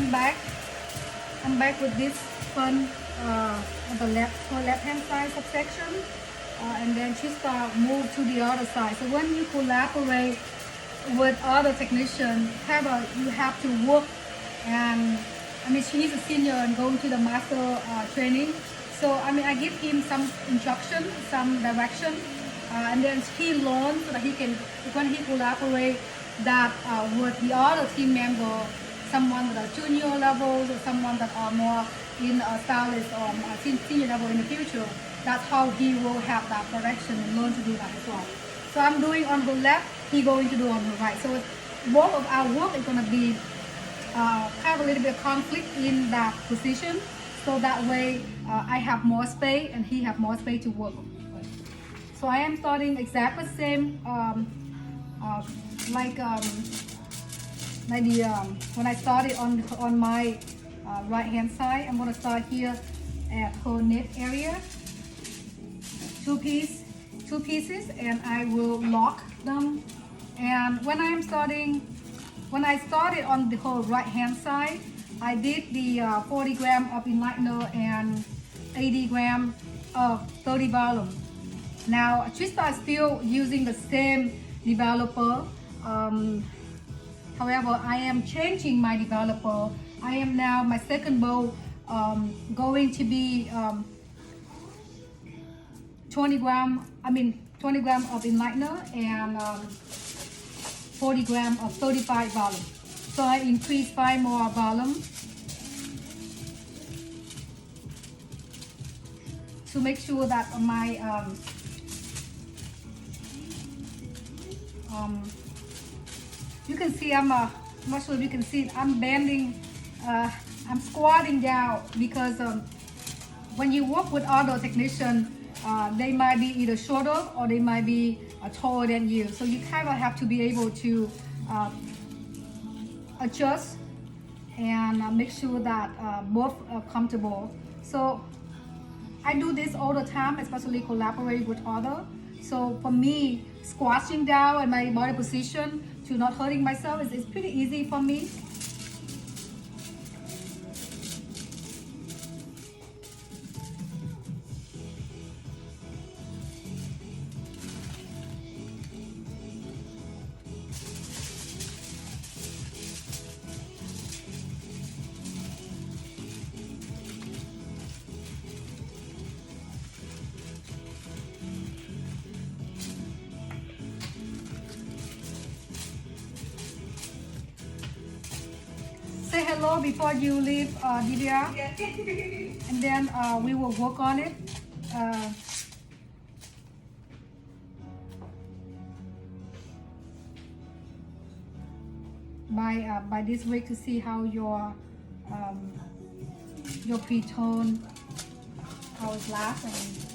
I'm back. I'm back with this fun on the left hand side subsection, and then Tristar move to the other side. So when you collaborate with other technicians, you have to work, and I mean she's a senior and going to the master training. So I mean I give him some instruction, some direction, and then he learns so that he can, when he collaborate that with the other team member, someone that are junior levels or someone that are more in stylist or senior level in the future. That's how he will have that direction and learn to do that as well. So I'm doing on the left, he going to do on the right. So both of our work is going to be have a little bit of conflict in that position. So that way I have more space and he have more space to work. So I am starting exactly the same when I started on my right hand side. I'm gonna start here at her neck area, two pieces, and I will lock them. And when I started on the whole right hand side, I did the 40 gram of enlightener and 80 gram of 30 volume. Now Tristar is still using the same developer. However, I am changing my developer. I am now, my second bowl going to be 20 gram of enlightener and 40 gram of 35 volume. So I increase 5 more volume to make sure that my you can see I'm not sure if you can see it, I'm bending, I'm squatting down because when you work with other technicians, they might be either shorter or they might be taller than you. So you kind of have to be able to adjust and make sure that both are comfortable. So I do this all the time, especially collaborate with others. So for me, squashing down and my body position to not hurting myself is pretty easy for me. Say hello before you leave, Divya, and then we will work on it. By this week to see how your pre-tone, how it lasts.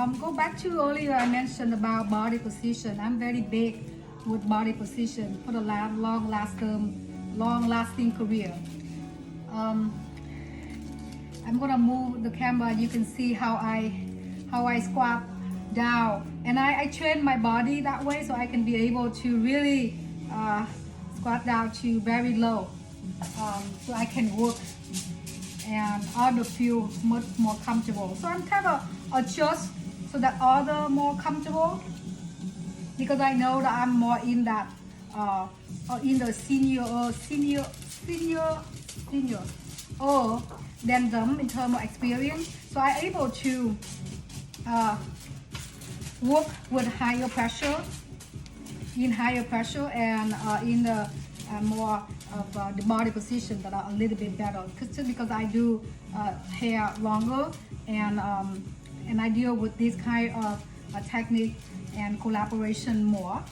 And go back to earlier I mentioned about body position. I'm very big with body position for the long-lasting career. I'm gonna move the camera. You can see how I squat down, and I train my body that way so I can be able to really squat down to very low, so I can work and other feel much more comfortable. So I'm kind of adjust so that other more comfortable, because I know that I'm more in that in the senior than them in terms of experience. So I'm able to work with higher pressure and in the more of the body position that are a little bit better, just because I do hair longer and I deal with this kind of technique and collaboration more.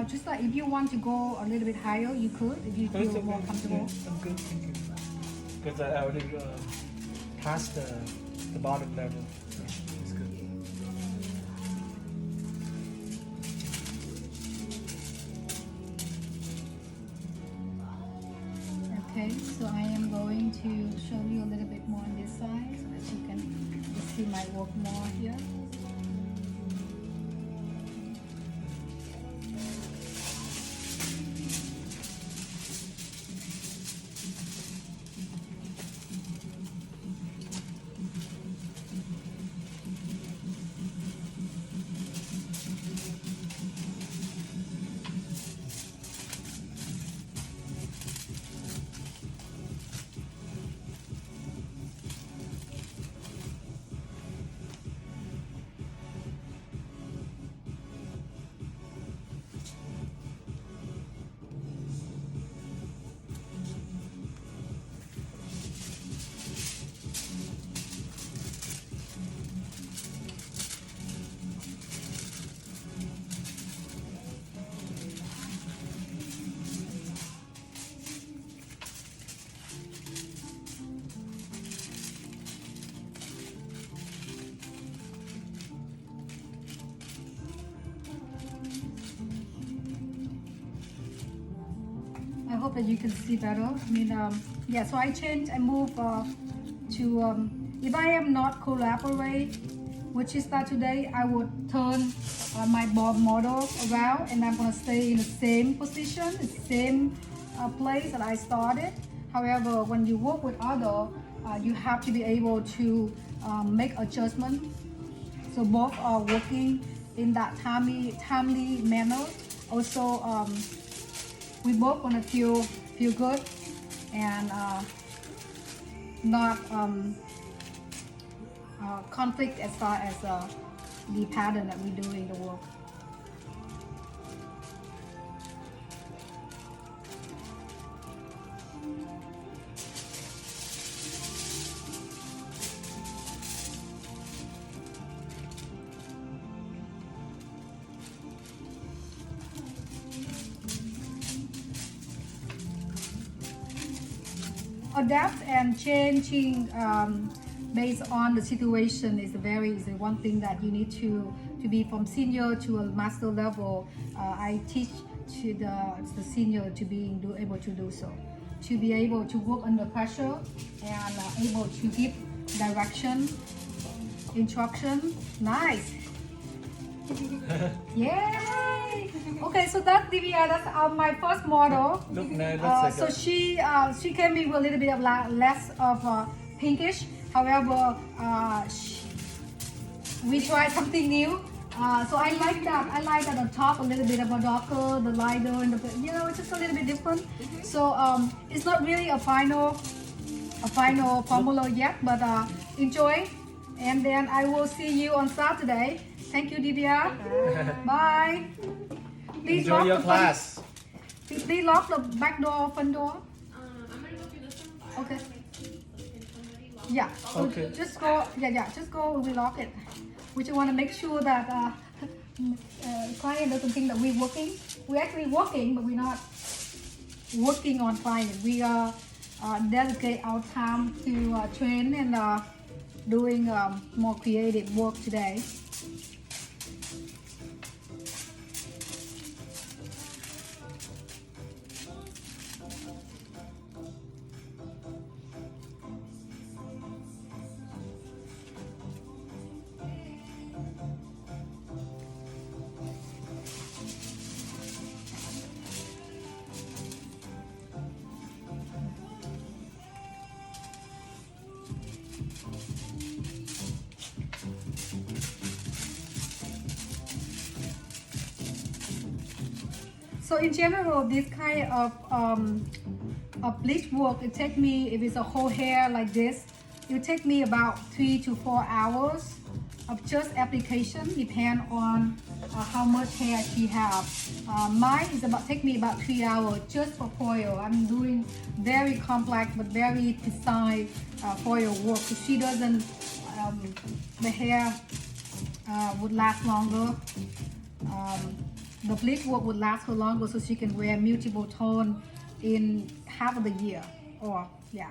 just like if you want to go a little bit higher, you could if you Oh, it's feel okay. more comfortable. Yeah, I'm good, thank you. Because I already passed the bottom level. So it's good. Okay, so I am going to show you a little bit more on this side so that you can just see my work more here. I hope that you can see better. I mean, yeah, so I changed, I move to, if I am not collaborate with Tristar today, I would turn my bob model around and I'm gonna stay in the same position, the same place that I started. However, when you work with other, you have to be able to make adjustment. So both are working in that timely manner. Also, we both gonna feel good and not conflict as far as the pattern that we do in the work. Adapt and changing based on the situation is one thing that you need to be from senior to a master level. I teach to the senior to be able to do so, to be able to work under pressure and able to give direction, instruction. Nice. Yay! Okay, so that's Divya. That's my first model. Look, now that's So she can be a little bit of less of pinkish. However, we try something new. So I like that. I like at the top a little bit of a darker, the lighter, and it's just a little bit different. So it's not really a final formula yet, but enjoy. And then I will see you on Saturday. Thank you, Divya. Bye. Please enjoy your class. Please lock the back door, front door. I'm gonna go through this one. Okay. Can somebody lock Yeah. So Okay. just go. Yeah. Just go. We lock it. We just want to make sure that client doesn't think that we're working. We're actually working, but we're not working on client. We are dedicate our time to train and doing more creative work today. So in general, this kind of bleach work, it takes me, if it's a whole hair like this, it will take me about 3 to 4 hours of just application, depend on how much hair she has. Mine is take me about 3 hours just for foil. I'm doing very complex but very precise foil work. If she doesn't, the hair would last longer. the bleach work would last her longer, so she can wear multiple tone in half of the year. Or yeah.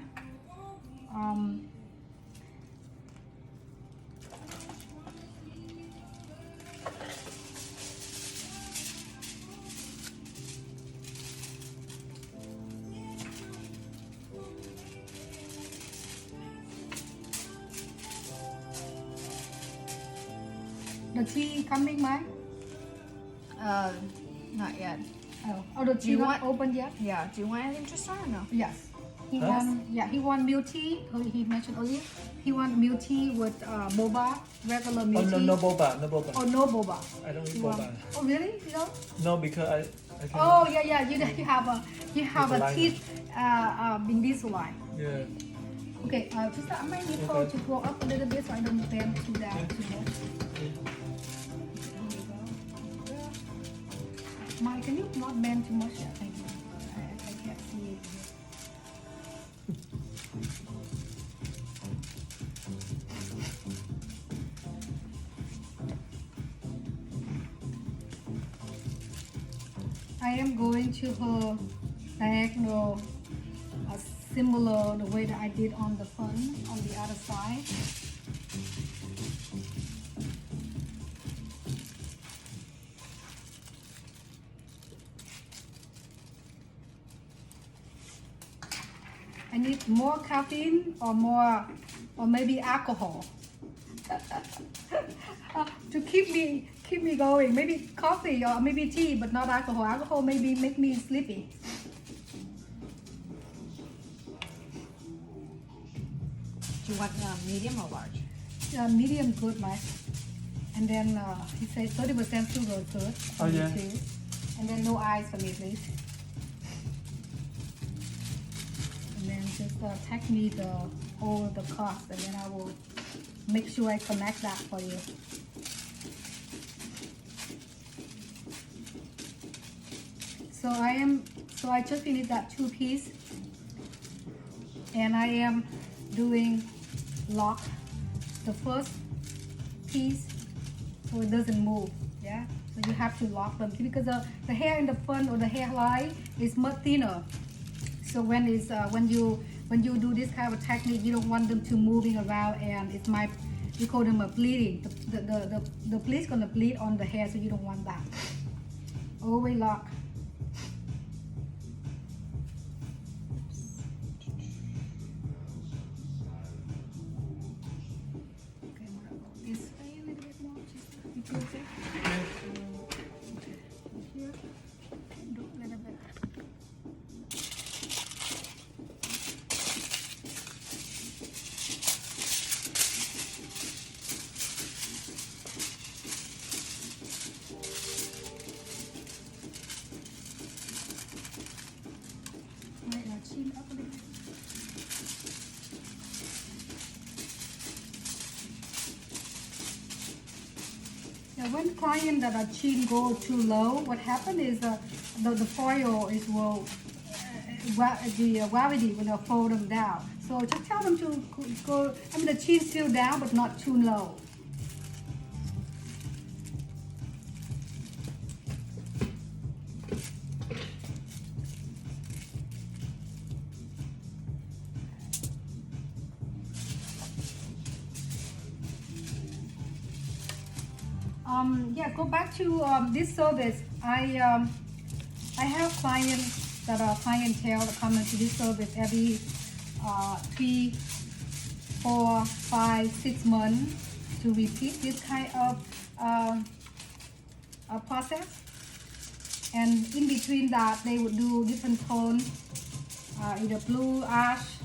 The tea coming, Mike? Not yet. Oh, the Do tea you not want- open yet? Yeah. Do you want anything, Tristar, or no? Yes. He Huh? want milk tea. He mentioned earlier. He want milk tea with boba, regular Oh milk no, tea. no boba, no boba. Oh, no boba. I don't eat You want- boba. Oh, really? You don't? No, because I can. Oh, yeah. You have a Invisalign. teeth Invisalign. Yeah. Okay, just I might need her Okay. to go up a little bit so I don't bend too down too much. Mike, can you not bend too much? Yeah, thank you. I can't see it here. I am going to her diagonal, similar the way that I did on the front, on the other side. I need more caffeine or maybe alcohol to keep me going. Maybe coffee or maybe tea, but not alcohol. Alcohol maybe make me sleepy. Do you want medium or large? Medium good, Mike. And then he said 30% sugar good. Oh, yeah. Too. And then no ice for me, please. And then just text me all the cost, and then I will make sure I connect that for you. So I just finished that 2-piece, and I am doing lock the first piece so it doesn't move. Yeah, so you have to lock them because the hair in the front or the hairline is much thinner. So when you do this kind of technique, you don't want them to moving around, and we call them a bleeding. The bleach gonna bleed on the hair, so you don't want that. Always lock. Okay, this way a little bit more. Just you feel it? Here, do a little bit. Might not chin up a bit. Yeah, when client that are chin go too low, what happen is the foil is will the gravity will fold them down. So just tell them to go. I mean the chin still down, but not too low. Yeah, go back to this service. I have clients that are clientele that come into this service every 3, 4, 5, 6 months to repeat this kind of process. And in between that, they would do different tones, either blue, ash,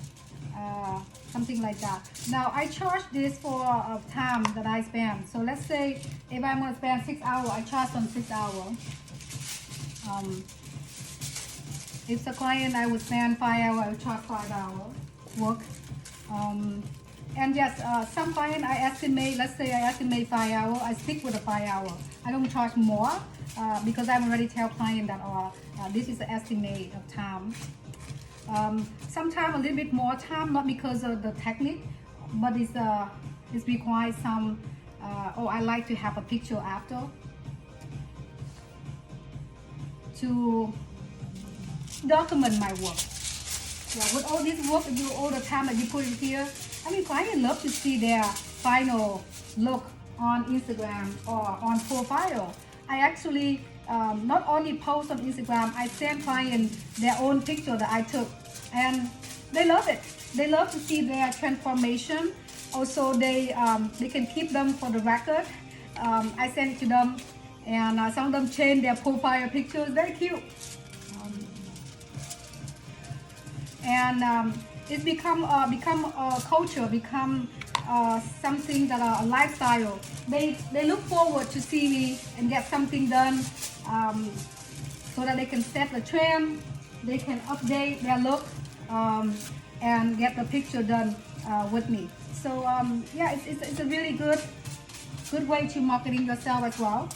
something like that. Now I charge this for time that I spend. So let's say if I'm gonna spend 6 hours, I charge them 6 hours. If the client I would spend 5 hours, I would charge 5 hours work. And yes, some client I estimate, let's say I estimate 5 hours, I stick with the 5 hours. I don't charge more because I've already tell client that this is the estimate of time. Sometimes a little bit more time, not because of the technique, but it's requires some. I like to have a picture after. to document my work. Yeah, with all this work, all the time that you put it here, I mean, clients love to see their final look on Instagram or on profile. I actually not only post on Instagram, I send clients their own picture that I took, and they love it. They love to see their transformation. Also, they can keep them for the record. I send it to them, and some of them change their profile pictures. Very cute. And it's become a culture, become something that a lifestyle. They look forward to see me and get something done, so that they can set the trend, they can update their look, and get the picture done with me. So yeah, it's a really good way to marketing yourself as well.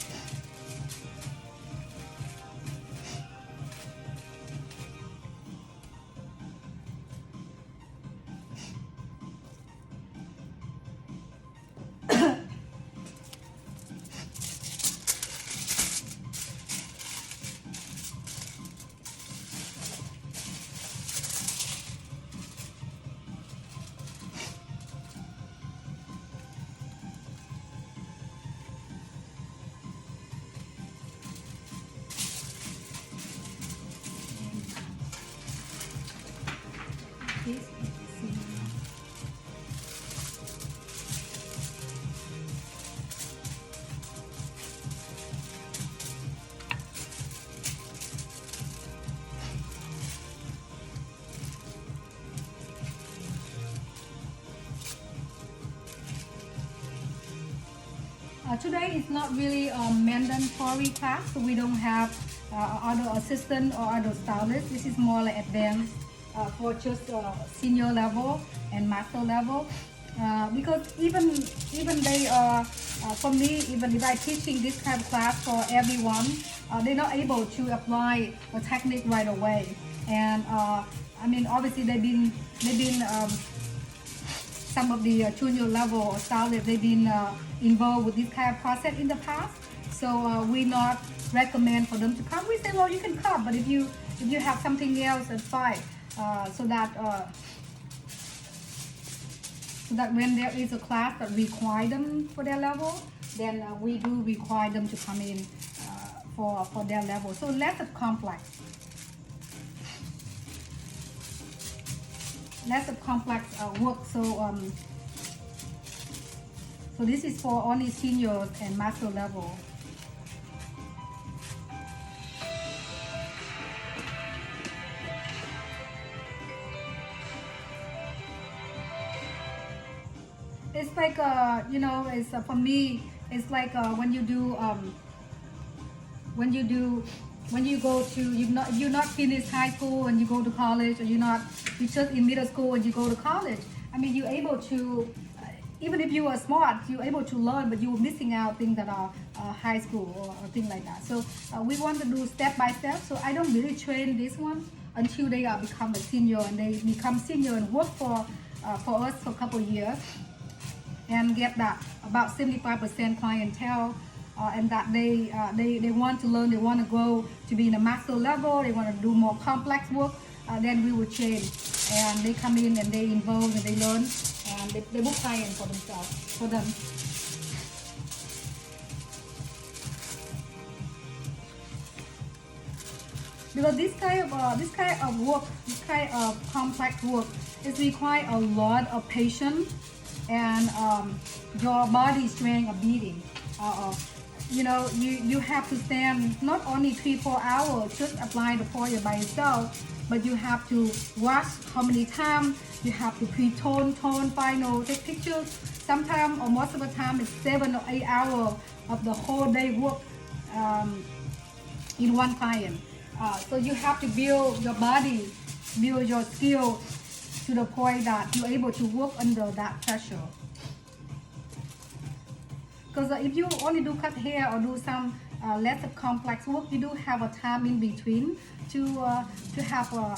Today is not really a mandatory class, so we don't have other assistant or other stylist. This is more like advanced for just senior level and master level. Because even they for me, even if I teaching this kind of class for everyone, they're not able to apply the technique right away. And I mean, obviously they've been some of the junior level or stylists, they've been involved with this kind of process in the past. So we not recommend for them to come. We say, well, you can come, but if you have something else, that's fine. So that when there is a class that require them for their level, then we do require them to come in for their level. So less of complex. Less of complex work. So this is for only seniors and master level. It's like you know, it's for me, it's like when you go to you're not finished high school and you go to college, or you're just in middle school and you go to college. I mean, you're able to even if you are smart, you're able to learn, but you're missing out things that are high school or things like that. So we want to do step by step. So I don't really train this one until they become a senior, and they become senior and work for us for a couple of years, and get that about 75% clientele, and that they want to learn, they want to grow to be in a master level, they want to do more complex work. Then we will change, and they come in and they involve and they learn, and they book clients for themselves, for them. Because this kind of work, this kind of complex work, it requires a lot of patience, and your body strength of beating. You know, you have to stand not only 3-4 hours just apply the foil by itself, but you have to wash how many times, you have to pre-tone, tone, final, take pictures. Sometimes, or most of the time, it's 7 or 8 hours of the whole day work in one client. So you have to build your body, build your skill to the point that you're able to work under that pressure. Because if you only do cut hair or do some less complex work, you do have a time in between to have a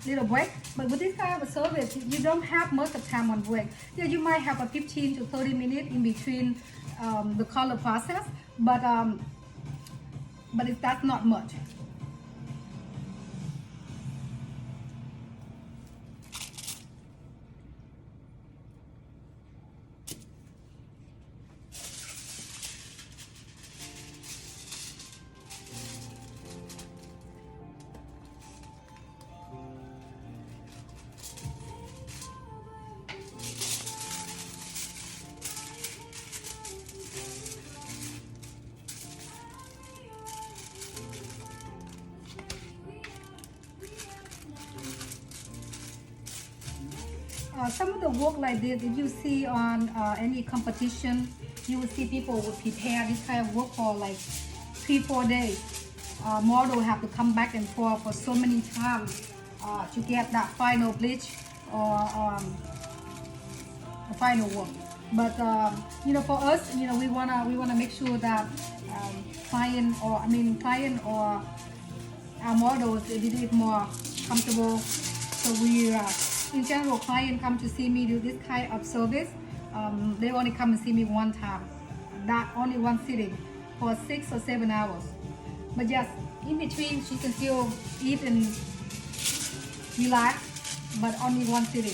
little break. But with this kind of service, you don't have much of time on break. Yeah, you might have a 15 to 30 minutes in between the color process, but that's not much. Some of the work like this, if you see on any competition, you will see people would prepare this kind of work for like 3-4 days. Model have to come back and forth for so many times to get that final bleach or the final work. But you know, for us, you know, we wanna make sure that client or our models they do it more comfortable. So we, in general, client come to see me do this kind of service. They only come and see me one time, that only one sitting for 6 or 7 hours. But yes, in between she can still eat and relax, but only one sitting.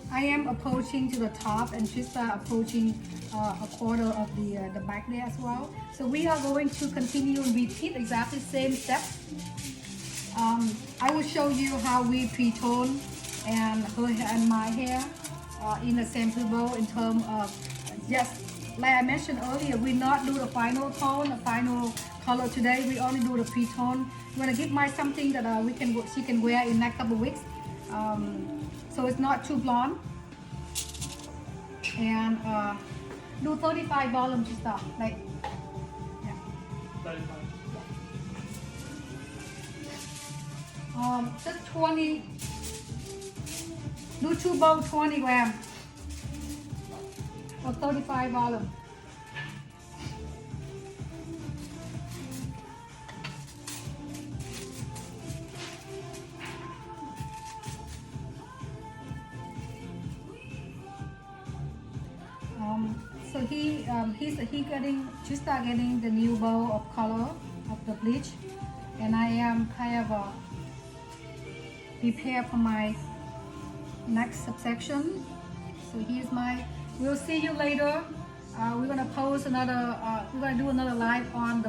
I am approaching to the top and Tristar approaching a quarter of the back there as well. So we are going to continue and repeat exactly same steps. I will show you how we pre-tone and her hair and my hair in the same bowl in terms of just like I mentioned earlier, we not do the final tone, the final color today. We only do the pre-tone. We're gonna give my something that she can wear in next couple of weeks. So it's not too blonde. And do 35 volume to start, like, yeah. 35. Just 20, do 2 bowl 20 gram or 35 volume. So Tristar getting the new bowl of color of the bleach, and I am kind of prepare for my next subsection. So here's my. We'll see you later. We're gonna post another. We're gonna do another live on the